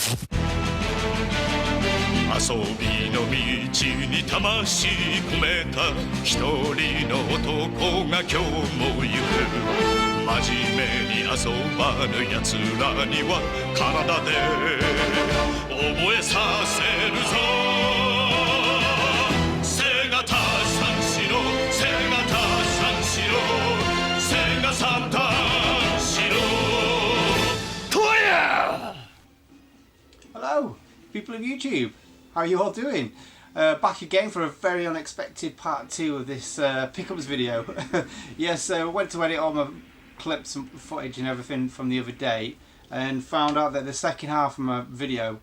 遊びの道に魂込めた一人の男が今日も行く。真面目に遊ばぬ奴らには体で覚えさせるぞ。セガタ三四郎、セガタ三四郎、セガサタン四郎。Toya! Hello, people of YouTube. How are you all doing? Back again for a very unexpected part 2 of this pickups video. Yes, I went to edit all my clips and footage and everything from the other day and found out that the second half of my video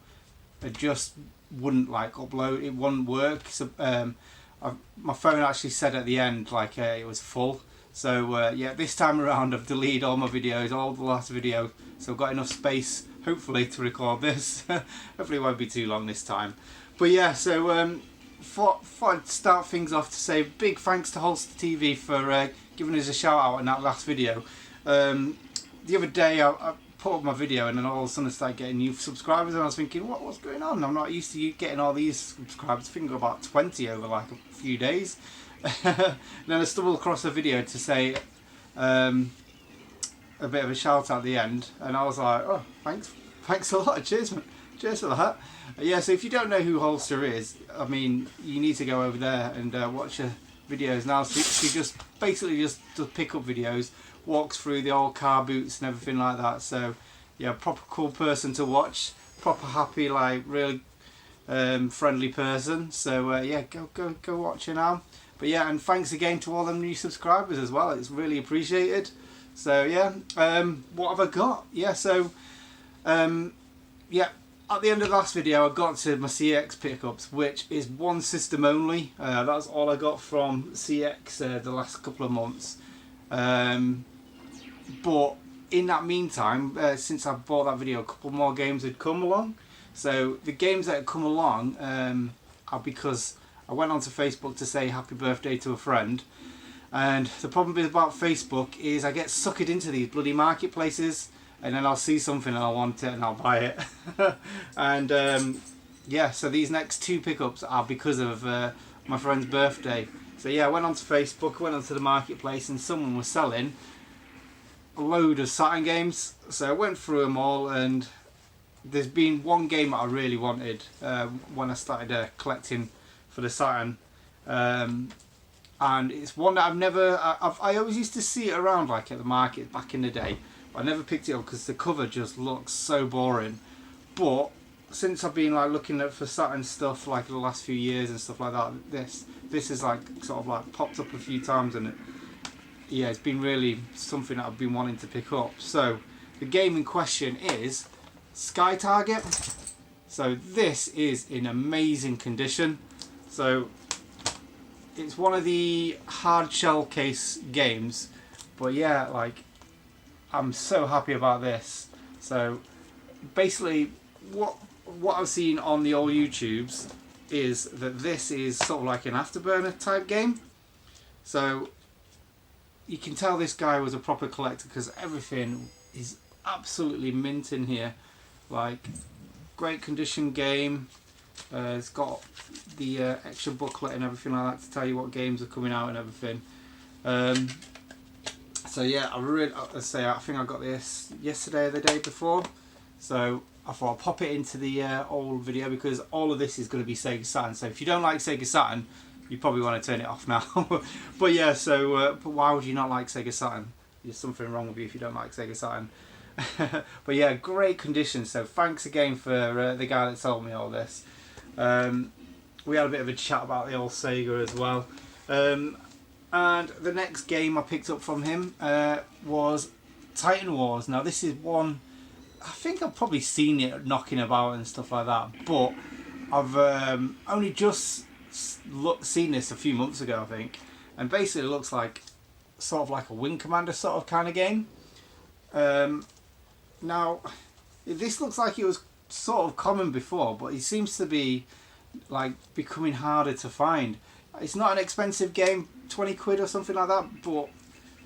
just wouldn't like upload, it wouldn't work. So my phone actually said at the end like it was full. So yeah, this time around I've deleted all my videos, all the last videos, so I've got enough space hopefully to record this. Hopefully it won't be too long this time. But yeah, so thought I'd start things off to say big thanks to Holster TV for giving us a shout out in that last video. The other day I put up my video and then all of a sudden I started getting new subscribers and I was thinking, what's going on? I'm not used to getting all these subscribers. I think I got about 20 over like a few days. And then I stumbled across a video to say a bit of a shout out at the end, and I was like, oh, thanks a lot, cheers for that. Yeah, so if you don't know who Holster is, I mean, you need to go over there and watch her videos now. She just basically just does pick-up videos, walks through the old car boots and everything like that. So yeah, proper cool person to watch, proper happy, like really friendly person. So yeah, go watch her now. But yeah, and thanks again to all them new subscribers as well. It's really appreciated. So yeah, what have I got? Yeah, so yeah, at the end of the last video I got to my CX pickups, which is one system only. That's all I got from CX the last couple of months. But in that meantime, since I bought that video, a couple more games had come along. So the games that had come along are because I went onto Facebook to say happy birthday to a friend. And the problem about Facebook is I get suckered into these bloody marketplaces, and then I'll see something and I want it and I'll buy it. And yeah, so these next 2 pickups are because of my friend's birthday. So yeah, I went onto Facebook, went onto the marketplace, and someone was selling a load of Saturn games. So I went through them all, and there's been one game that I really wanted when I started collecting for the Saturn. And it's one that I always used to see it around like at the market back in the day, but I never picked it up because the cover just looks so boring. But since I've been like looking for Saturn stuff like the last few years and stuff like that, this is like sort of like popped up a few times, and yeah, it's been really something that I've been wanting to pick up. So the game in question is Sky Target. So this is in amazing condition. So it's one of the hard shell case games, but yeah, like I'm so happy about this. So basically what I've seen on the old YouTubes is that this is sort of like an afterburner type game. So you can tell this guy was a proper collector because everything is absolutely mint in here. Like, great condition game. It's got the extra booklet and everything like that to tell you what games are coming out and everything. So yeah, I think I got this yesterday or the day before. So I thought I'll pop it into the old video because all of this is going to be Sega Saturn. So if you don't like Sega Saturn, you probably want to turn it off now. But yeah, so but why would you not like Sega Saturn? There's something wrong with you if you don't like Sega Saturn. But yeah, great condition. So thanks again for the guy that sold me all this. We had a bit of a chat about the old Sega as well. And the next game I picked up from him was Titan Wars. Now this is one, I think I've probably seen it knocking about and stuff like that, but I've only just seen this a few months ago, I think. And basically it looks like sort of like a Wing Commander sort of kind of game. Now this looks like it was sort of common before, but it seems to be like becoming harder to find. It's not an expensive game, 20 quid or something like that, but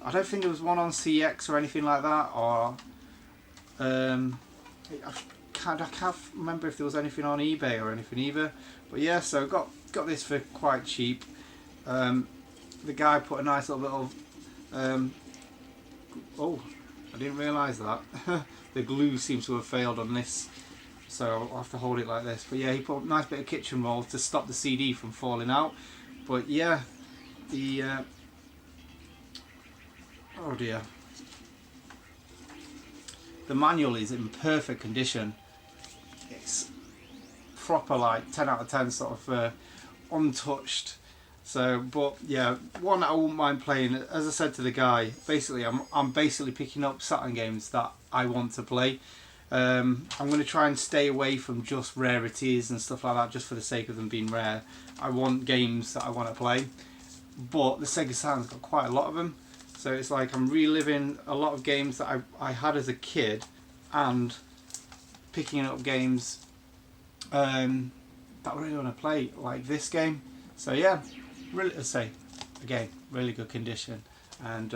I don't think there was one on CX or anything like that, or I can't remember if there was anything on eBay or anything either. But yeah, so got this for quite cheap. The guy put a nice little oh, I didn't realise that. The glue seems to have failed on this, so I'll have to hold it like this. But yeah, he put a nice bit of kitchen roll to stop the CD from falling out. But yeah, the oh dear, the manual is in perfect condition. It's proper, like 10 out of 10 sort of untouched. So, but yeah, one I wouldn't mind playing. As I said to the guy, basically I'm basically picking up Saturn games that I want to play. I'm going to try and stay away from just rarities and stuff like that, just for the sake of them being rare. I want games that I want to play, but the Sega Saturn's got quite a lot of them, so it's like I'm reliving a lot of games that I had as a kid, and picking up games that I really want to play, like this game. So yeah, really, let's say, again, really good condition, and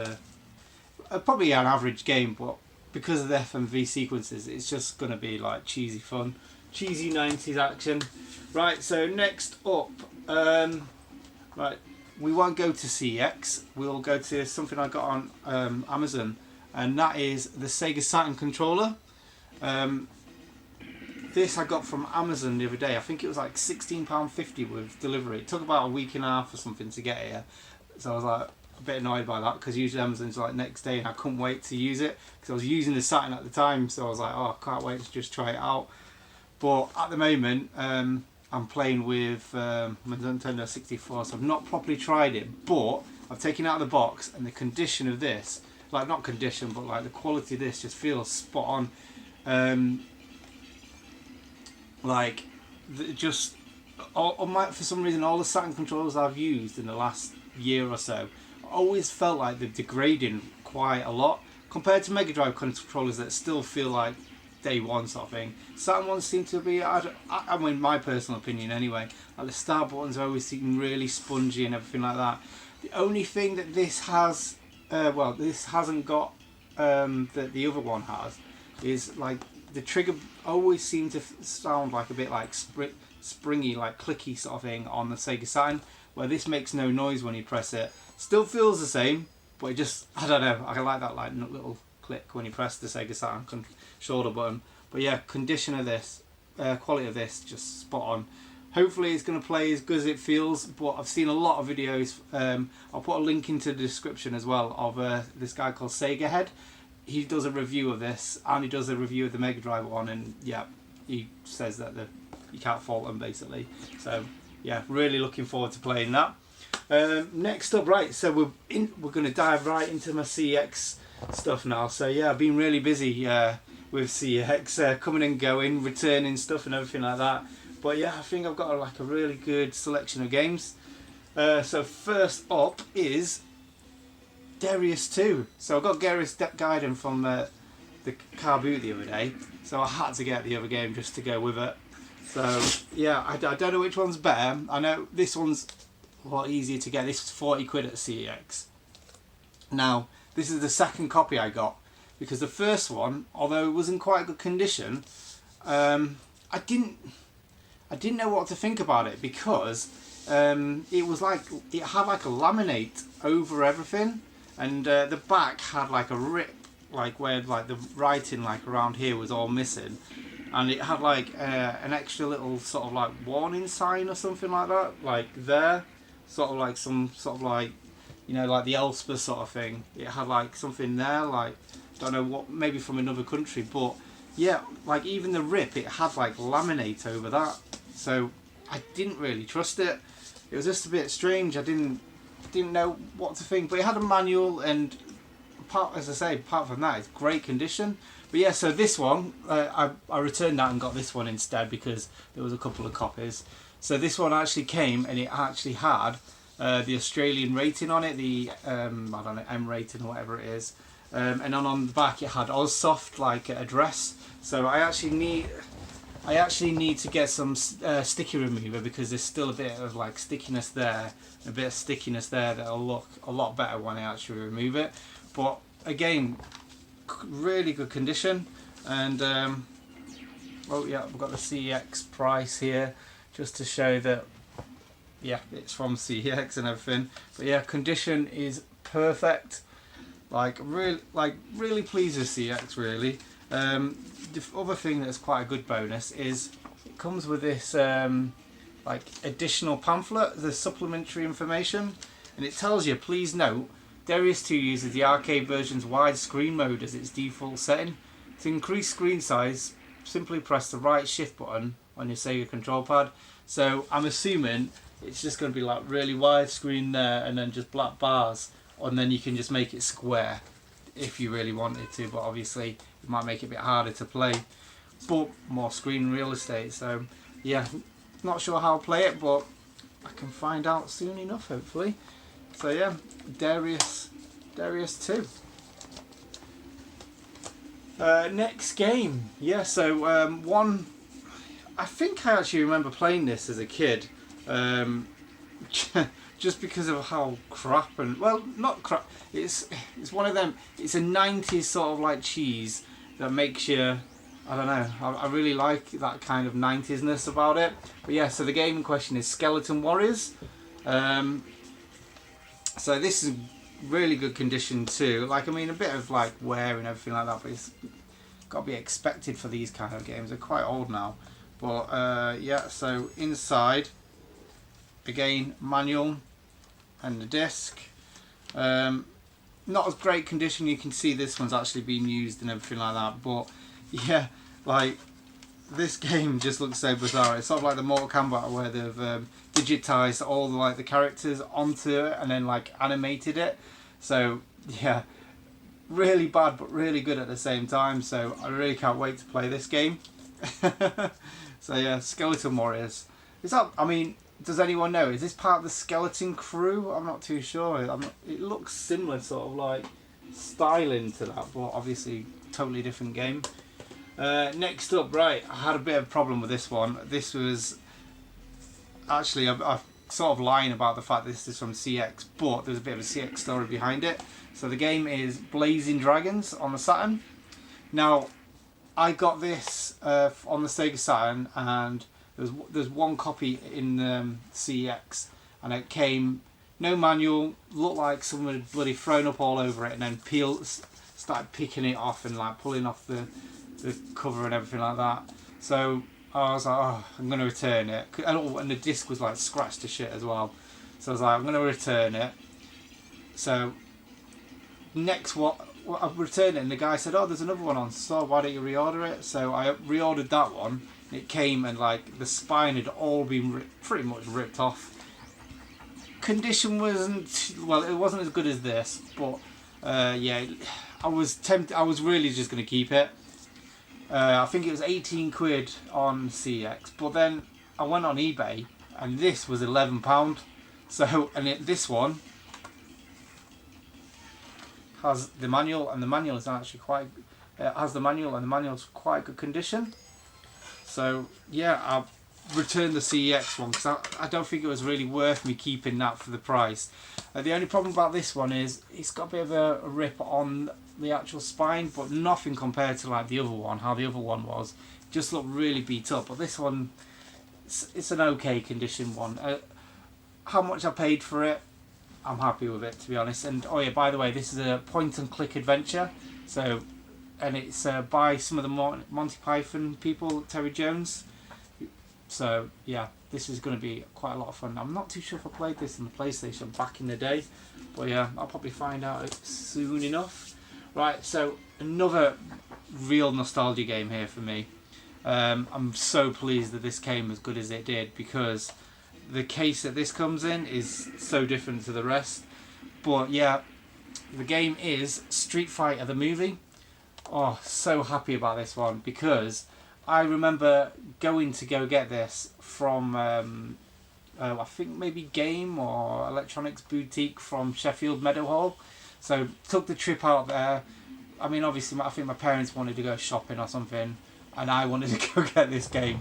probably an average game, but because of the FMV sequences, it's just going to be like cheesy fun, cheesy 90s action. Right, so next up, right, we won't go to CX, we'll go to something I got on Amazon, and that is the Sega Saturn controller. This I got from Amazon the other day. I think it was like £16.50 with delivery. It took about a week and a half or something to get here, so I was like a bit annoyed by that, because usually Amazon's like next day, and I couldn't wait to use it because I was using the Saturn at the time, so I was like, oh, I can't wait to just try it out. But at the moment I'm playing with my Nintendo 64, so I've not properly tried it, but I've taken it out of the box, and the condition of this, like not condition, but like the quality of this just feels spot on. Like just for some reason, all the Saturn controllers I've used in the last year or so always felt like they're degrading quite a lot compared to Mega Drive controllers that still feel like day one sort of thing. Saturn ones seem to be, I mean, my personal opinion anyway, like the start buttons always seem really spongy and everything like that. The only thing that this has, well, this hasn't got, that the other one has, is like the trigger always seems to sound like a bit like springy, like clicky sort of thing on the Sega Saturn, where this makes no noise when you press it. Still feels the same, but it just, I don't know, I like that like little click when you press the Sega Saturn shoulder button. But yeah, condition of this, quality of this, just spot on. Hopefully it's going to play as good as it feels, but I've seen a lot of videos. I'll put a link into the description as well of this guy called Sega Head. He does a review of this, and he does a review of the Mega Drive one, and yeah, he says that you can't fault them basically. So yeah, really looking forward to playing that. Next up, right, so we're going to dive right into my CX stuff now. So yeah, I've been really busy with CX, coming and going, returning stuff and everything like that. But yeah, I think I've got like a really good selection of games. So first up is Darius 2. So I got Darius Gaiden from the car boot the other day, so I had to get the other game just to go with it. So yeah, I don't know which one's better. I know this one's a lot easier to get. This was 40 quid at CEX. Now, this is the second copy I got, because the first one, although it was in quite good condition, I didn't know what to think about it, because it was like, it had like a laminate over everything, and the back had like a rip, like where like the writing like around here was all missing, and it had like an extra little sort of like warning sign or something like that, like there, sort of like some sort of like, you know, like the Elspeth sort of thing. It had like something there, like, don't know what, maybe from another country, but yeah, like even the rip, it had like laminate over that, so I didn't really trust it. It was just a bit strange. I didn't know what to think, but it had a manual, and as I say, apart from that, it's great condition. But yeah, so this one, I returned that and got this one instead, because there was a couple of copies. So this one actually came, and it actually had the Australian rating on it, the I don't know, M rating or whatever it is, and then on the back it had Ozsoft like address. So I actually need to get some sticky remover, because there's still a bit of like stickiness there, a bit of stickiness there that'll look a lot better when I actually remove it. But again, really good condition, and Oh yeah, I've got the CEX price here, just to show that, yeah, it's from CEX and everything. But yeah, condition is perfect. Like really pleased with CEX really. The other thing that's quite a good bonus is it comes with this like additional pamphlet, the supplementary information, and it tells you, please note, Darius 2 uses the arcade version's widescreen mode as its default setting. To increase screen size, simply press the right shift button on your Sega control pad. So I'm assuming it's just going to be like really widescreen there and then just black bars, and then you can just make it square if you really wanted to, but obviously it might make it a bit harder to play, but more screen real estate. So yeah, not sure how I'll play it, but I can find out soon enough hopefully. So yeah, Darius 2. Next game, yeah, so one, I think I actually remember playing this as a kid, just because of how crap, and well, not crap, it's one of them, it's a 90s sort of like cheese that makes you, I don't know, I really like that kind of 90s-ness about it. But yeah, so the game in question is Skeleton Warriors. So this is really good condition too, like I mean a bit of like wear and everything like that, but it's got to be expected for these kind of games. They're quite old now, but yeah, so inside again manual and the disc, not as great condition. You can see this one's actually been used and everything like that, but yeah, like this game just looks so bizarre. It's sort of like the Mortal Kombat where they've digitized all the characters onto it and then like animated it. So yeah, really bad but really good at the same time. So I really can't wait to play this game. So yeah, Skeleton Warriors. Is that, I mean, does anyone know? Is this part of the Skeleton Crew? I'm not too sure. It looks similar, sort of like styling to that, but obviously totally different game. Next up, right, I had a bit of a problem with this one. This was actually, I'm sort of lying about the fact this is from CX, but there's a bit of a CX story behind it. So the game is Blazing Dragons on the Saturn. Now, I got this on the Sega Saturn, and there's one copy in CX, and it came, no manual, looked like someone had bloody thrown up all over it, and then started picking it off and like pulling off the cover and everything like that. So I was like, oh, I'm going to return it. And the disc was like scratched to shit as well. So I was like, I'm going to return it. So next I returned it, and the guy said, oh, there's another one on, so why don't you reorder it? So I reordered that one. It came and like the spine had all been pretty much ripped off. Condition wasn't, well, it wasn't as good as this, but yeah, I was tempted. I was really just going to keep it. I think it was 18 quid on CX, but then I went on eBay and this was £11. So, and this one has the manual, and the manual is actually quite, has the manual, and the manual's quite good condition. So yeah, I returned the CEX one because I don't think it was really worth me keeping that for the price. The only problem about this one is it's got a bit of a rip on the actual spine, but nothing compared to like the other one, how the other one was. It just looked really beat up, but this one, it's an okay condition one. How much I paid for it, I'm happy with it, to be honest. And oh yeah, by the way, this is a point and click adventure, so, and it's by some of the Monty Python people, Terry Jones. So yeah, this is going to be quite a lot of fun. I'm not too sure if I played this on the PlayStation back in the day, but yeah, I'll probably find out soon enough. Right, so another real nostalgia game here for me. I'm so pleased that this came as good as it did, because the case that this comes in is so different to the rest. But yeah, the game is Street Fighter the movie. Oh, so happy about this one, because I remember going to go get this from I think maybe Game or Electronics Boutique from Sheffield Meadowhall. So took the trip out there. I mean, obviously I think my parents wanted to go shopping or something, and I wanted to go get this game.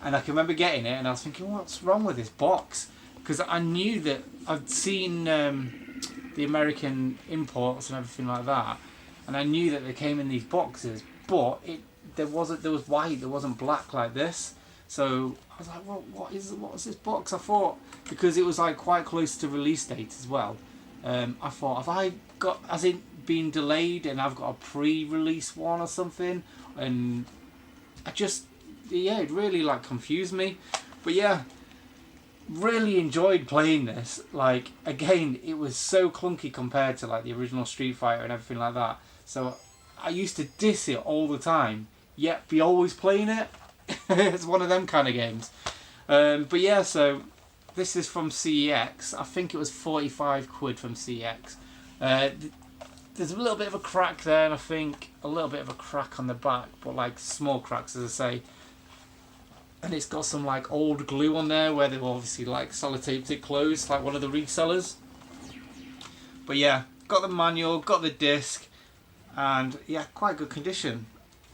And I can remember getting it and I was thinking, what's wrong with this box? Because I knew that I'd seen the American imports and everything like that, and I knew that they came in these boxes, but there was white, there wasn't black like this. So I was like, well, what's this box? I thought, because it was like quite close to release date as well. I thought, have I got, has it been delayed and I've got a pre-release one or something? And I just, yeah, it really like confused me. But yeah, really enjoyed playing this. Like, again, it was so clunky compared to like the original Street Fighter and everything like that. So I used to diss it all the time, yet be always playing it. It's one of them kind of games. But yeah, so this is from CEX. I think it was 45 quid from CEX. There's a little bit of a crack there, and I think a little bit of a crack on the back, but like small cracks, as I say. And it's got some like old glue on there where they've obviously like sellotaped it closed, like one of the resellers. But yeah, got the manual, got the disc, and yeah, quite good condition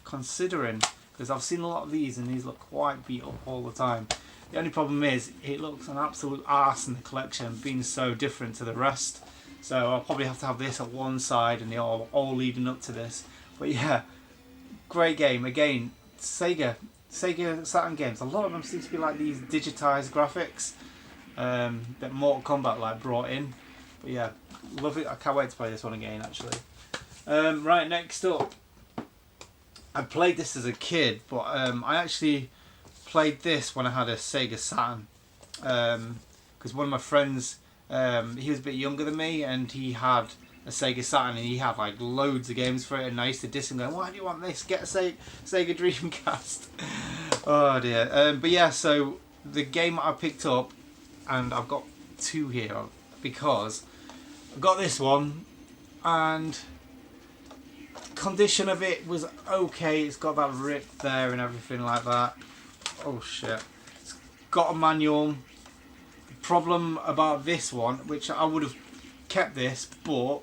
considering, because I've seen a lot of these and these look quite beat up all the time. The only problem is it looks an absolute arse in the collection, being so different to the rest. So I'll probably have to have this at one side and the all leading up to this. But yeah, great game. Again, Sega Saturn games, a lot of them seem to be like these digitized graphics that Mortal Kombat like brought in. But yeah, love it. I can't wait to play this one again actually. Right, next up, I played this as a kid, but I actually played this when I had a Sega Saturn, because one of my friends, he was a bit younger than me and he had a Sega Saturn and he had like loads of games for it, and I used to diss him going, why do you want this, get a Sega Dreamcast. Oh dear. But yeah, so the game I picked up, and I've got two here because I've got this one, and condition of it was okay. It's got that rip there and everything like that. Oh shit. It's got a manual. The problem about this one, which I would have kept this, but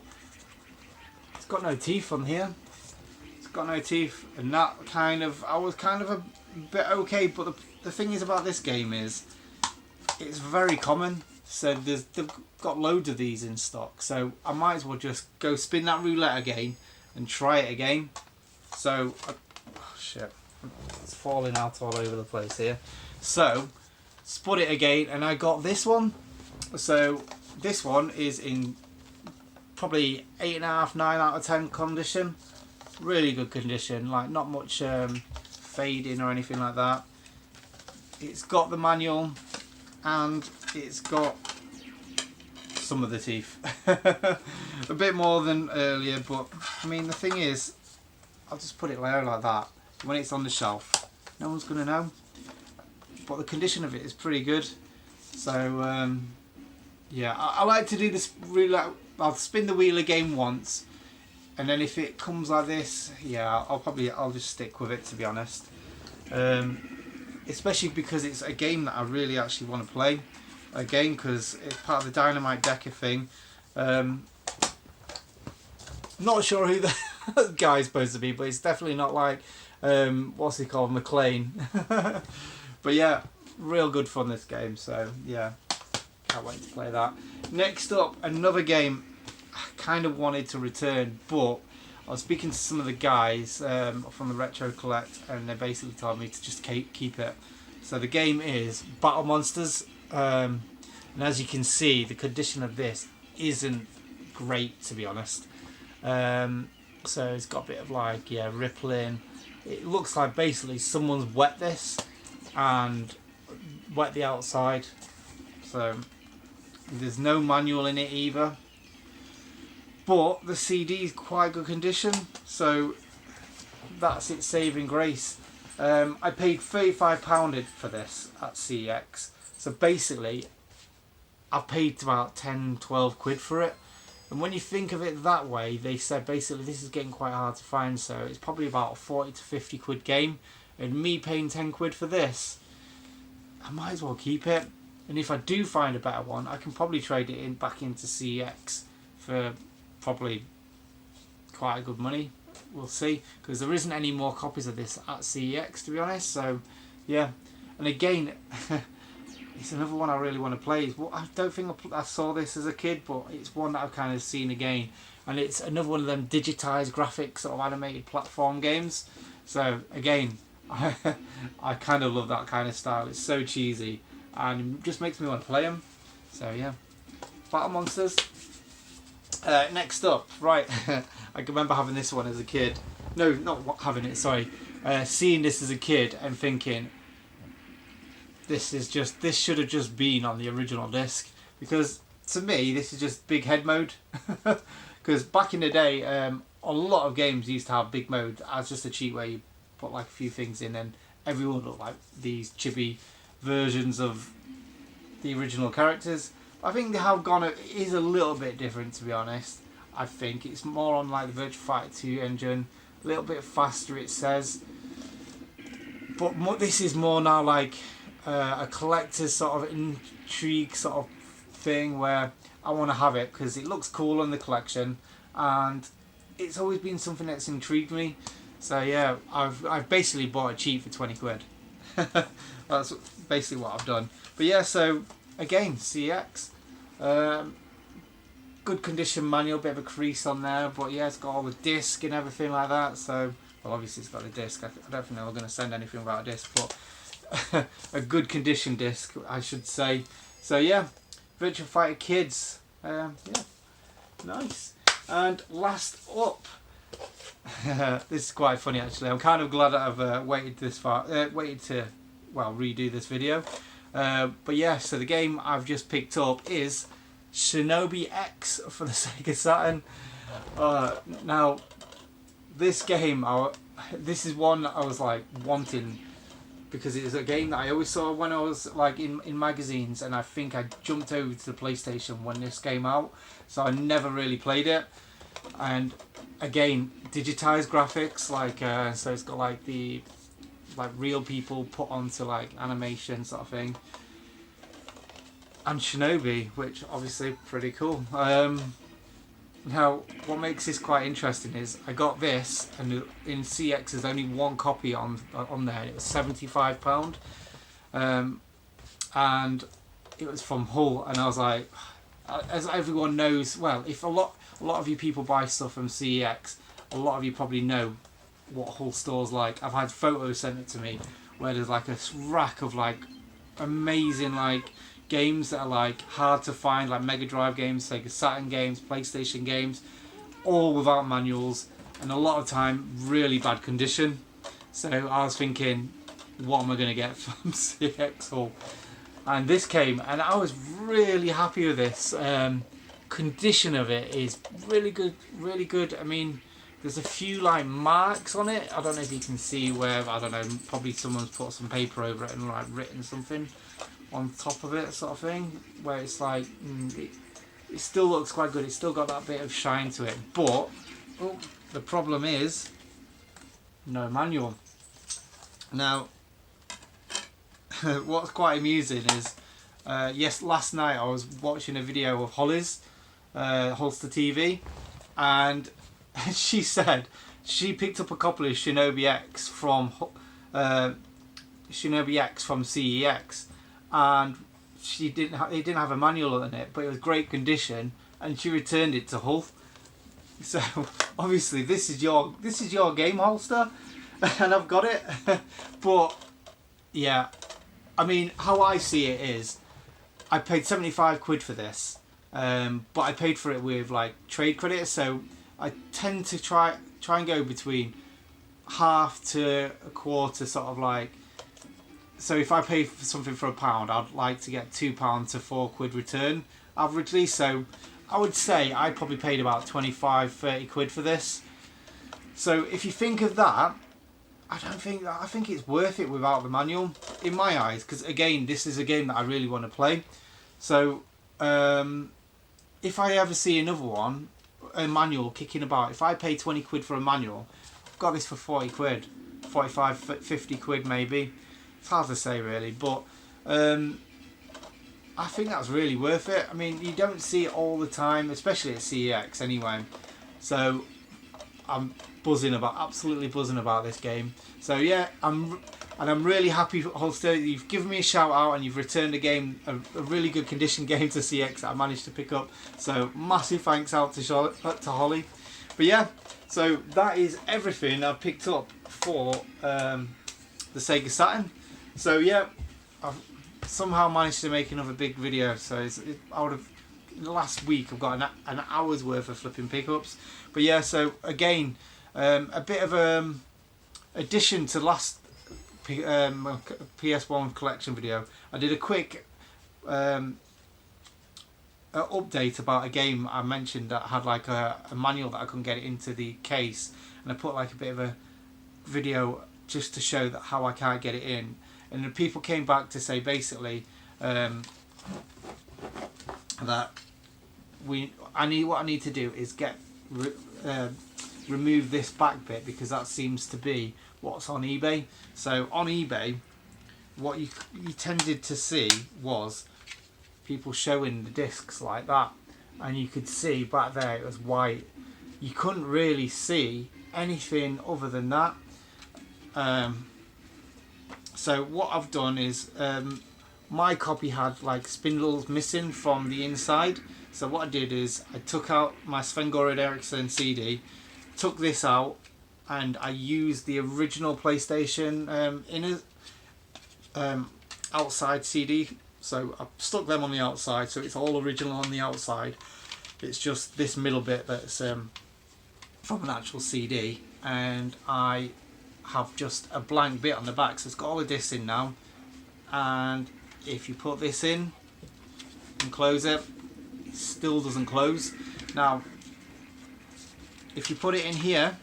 it's got no teeth on here. It's got no teeth, and that kind of, I was kind of a bit okay, but the thing is about this game is it's very common. So they've got loads of these in stock, so I might as well just go spin that roulette again and try it again. So, oh shit, it's falling out all over the place here. So, spun it again, and I got this one. So, this one is in probably 8.5, 9 out of 10 condition. Really good condition, like not much fading or anything like that. It's got the manual, and it's got some of the teeth. A bit more than earlier, but I mean the thing is, I'll just put it there like that. When it's on the shelf, no one's going to know. But the condition of it is pretty good. So yeah, I like to do this really. I'll spin the wheel again once, and then if it comes like this, yeah, I'll just stick with it, to be honest. Especially because it's a game that I really actually want to play again, because it's part of the Dynamite Decker thing. Not sure who the guy's supposed to be, but it's definitely not like what's he called, McLean. But yeah, real good fun this game. So yeah, can't wait to play that. Next up, another game I kind of wanted to return, but I was speaking to some of the guys from the Retro Collect, and they basically told me to just keep it. So the game is Battle Monsters, and as you can see, the condition of this isn't great, to be honest. So it's got a bit of like, yeah, rippling. It looks like basically someone's wet this and wet the outside. So there's no manual in it either. But the CD is quite good condition, so that's its saving grace. I paid £35 for this at CEX. So basically, I've paid about 10-12 quid for it. And when you think of it that way, they said basically this is getting quite hard to find, so it's probably about a 40 to 50 quid game. And me paying 10 quid for this, I might as well keep it. And if I do find a better one, I can probably trade it back into CEX for probably quite a good money. We'll see, because there isn't any more copies of this at CEX, to be honest. So yeah, and again, it's another one I really want to play. I don't think I saw this as a kid, but it's one that I've kind of seen again, and it's another one of them digitized graphics sort of animated platform games. So again, I kind of love that kind of style. It's so cheesy and it just makes me want to play them. So yeah, Battle Monsters. Next up, right, I can remember having this one as a kid. No, not having it, sorry. Seeing this as a kid and thinking, this should have just been on the original disc. Because to me, this is just big head mode. Because back in the day, a lot of games used to have big mode as just a cheat where you put like a few things in and everyone looked like these chibi versions of the original characters. I think they have gone, it is a little bit different, to be honest. I think it's more on like the Virtua Fighter 2 engine, a little bit faster it says. But this is more now like a collector's sort of intrigue sort of thing where I want to have it because it looks cool in the collection and it's always been something that's intrigued me. So yeah, I've basically bought a cheat for 20 quid. That's basically what I've done. But yeah, so again, CX. Good condition manual, bit of a crease on there, but yeah, it's got all the disc and everything like that. So, well, obviously it's got the disc. I don't think they were going to send anything without a disc, but a good condition disc, I should say. So yeah, Virtua Fighter Kids. Yeah, nice. And last up, this is quite funny actually. I'm kind of glad that I've waited this far, waited to, well, redo this video. But yeah, so the game I've just picked up is Shinobi X for the Sega Saturn. Now, this game, this is one I was like wanting because it is a game that I always saw when I was like in magazines, and I think I jumped over to the PlayStation when this came out, so I never really played it. And again, digitized graphics, like so it's got like the real people put onto like animation sort of thing, and Shinobi, which obviously pretty cool. Now what makes this quite interesting is I got this, and in CX there's only one copy on there. It was £75, and it was from Hull, and I was like, as everyone knows, well, if a lot of you people buy stuff from CEX, a lot of you probably know what Hull store's like. I've had photos sent it to me where there's like a rack of like amazing like games that are like hard to find, like Mega Drive games, Sega Saturn games, PlayStation games, all without manuals, and a lot of time really bad condition. So I was thinking, what am I going to get from CX Hull? And this came, and I was really happy with this. Condition of it is really good, really good. I mean, there's a few like marks on it. I don't know if you can see where, I don't know, probably someone's put some paper over it and like written something on top of it, sort of thing, where it's like it still looks quite good. It's still got that bit of shine to it, but the problem is no manual. Now what's quite amusing is yes, last night I was watching a video of Holly's Holster TV, and she said she picked up a copy of Shinobi X from CEX, and it didn't have a manual in it, but it was great condition, and she returned it to Hull. So obviously this is your game, Holster, and I've got it. But yeah, I mean, how I see it is, I paid 75 quid for this, but I paid for it with like trade credit, so I tend to try and go between half to a quarter, sort of like. So if I pay for something for £1, I'd like to get £2 to £4 return averagely. So I would say I probably paid about 25-30 quid for this. So if you think of that, I think it's worth it without the manual in my eyes, because again, this is a game that I really want to play. So if I ever see another one, a manual kicking about, if I pay 20 quid for a manual, I've got this for 40 quid, 45, 50 quid maybe. It's hard to say really, but I think that's really worth it. I mean, you don't see it all the time, especially at CEX anyway. So I'm absolutely buzzing about this game. So yeah, I'm really happy, Holster. You've given me a shout out and you've returned a game, a really good condition game to CX that I managed to pick up. So massive thanks out to Holly. But yeah, so that is everything I've picked up for the Sega Saturn. So yeah, I've somehow managed to make another big video. So I would have, in the last week I've got an hour's worth of flipping pickups. But yeah, so again, a bit of addition to last PS1 collection video. I did a quick update about a game I mentioned that had like a manual that I couldn't get it into the case, and I put like a bit of a video just to show that how I can't get it in, and the people came back to say basically that what I need to do is remove this back bit, because that seems to be what's on eBay. So on eBay, what you tended to see was people showing the discs like that, and you could see back there it was white. You couldn't really see anything other than that. So what I've done is my copy had like spindles missing from the inside. So what I did is I took out my Sven-Goran Eriksson CD, took this out, and I used the original PlayStation inner outside CD. So I stuck them on the outside, so it's all original on the outside. It's just this middle bit that's from an actual CD, and I have just a blank bit on the back. So it's got all the discs in now, and if you put this in and close it, it still doesn't close. Now, if you put it in here,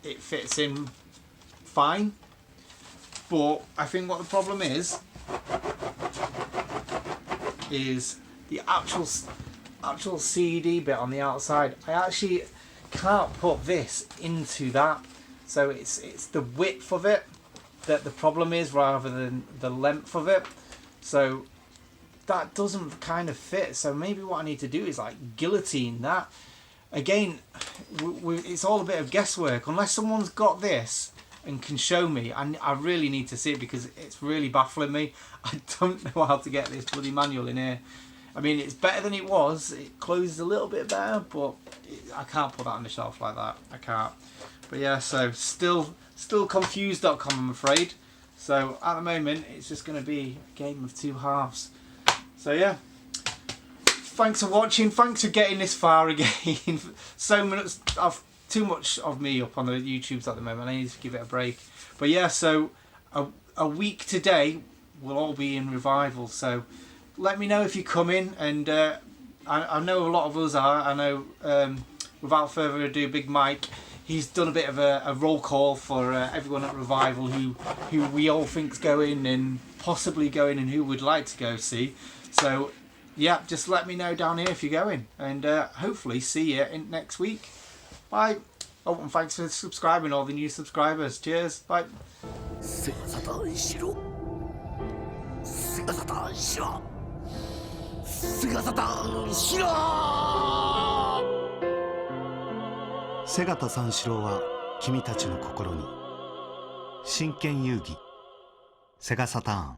it fits in fine, but I think what the problem is the actual CD bit on the outside. I actually can't put this into that, so it's the width of it that the problem is rather than the length of it. So that doesn't kind of fit. So maybe what I need to do is like guillotine that. Again, it's all a bit of guesswork. Unless someone's got this and can show me, I really need to see it, because it's really baffling me. I don't know how to get this bloody manual in here. I mean, it's better than it was. It closes a little bit better, but I can't put that on the shelf like that. I can't. But yeah, so still confused.com, I'm afraid. So at the moment, it's just going to be a game of two halves. So yeah. Thanks for watching. Thanks for getting this far again. So much too much of me up on the YouTubes at the moment. I need to give it a break. But yeah, so a week today we'll all be in revival. So let me know if you come in, and I know a lot of us are. I know without further ado, Big Mike, he's done a bit of a roll call for everyone at Revival who we all think's going and possibly going, and who would like to go see. So yeah, just let me know down here if you're going, and hopefully see you in next week. Bye. Oh, and thanks for subscribing, all the new subscribers. Cheers. Bye. Sega Saturn Shiro. Sega Saturn Shiro. Sega Saturn Shiro. セガタ三四郎は君たちの心に真剣遊戯セガサターン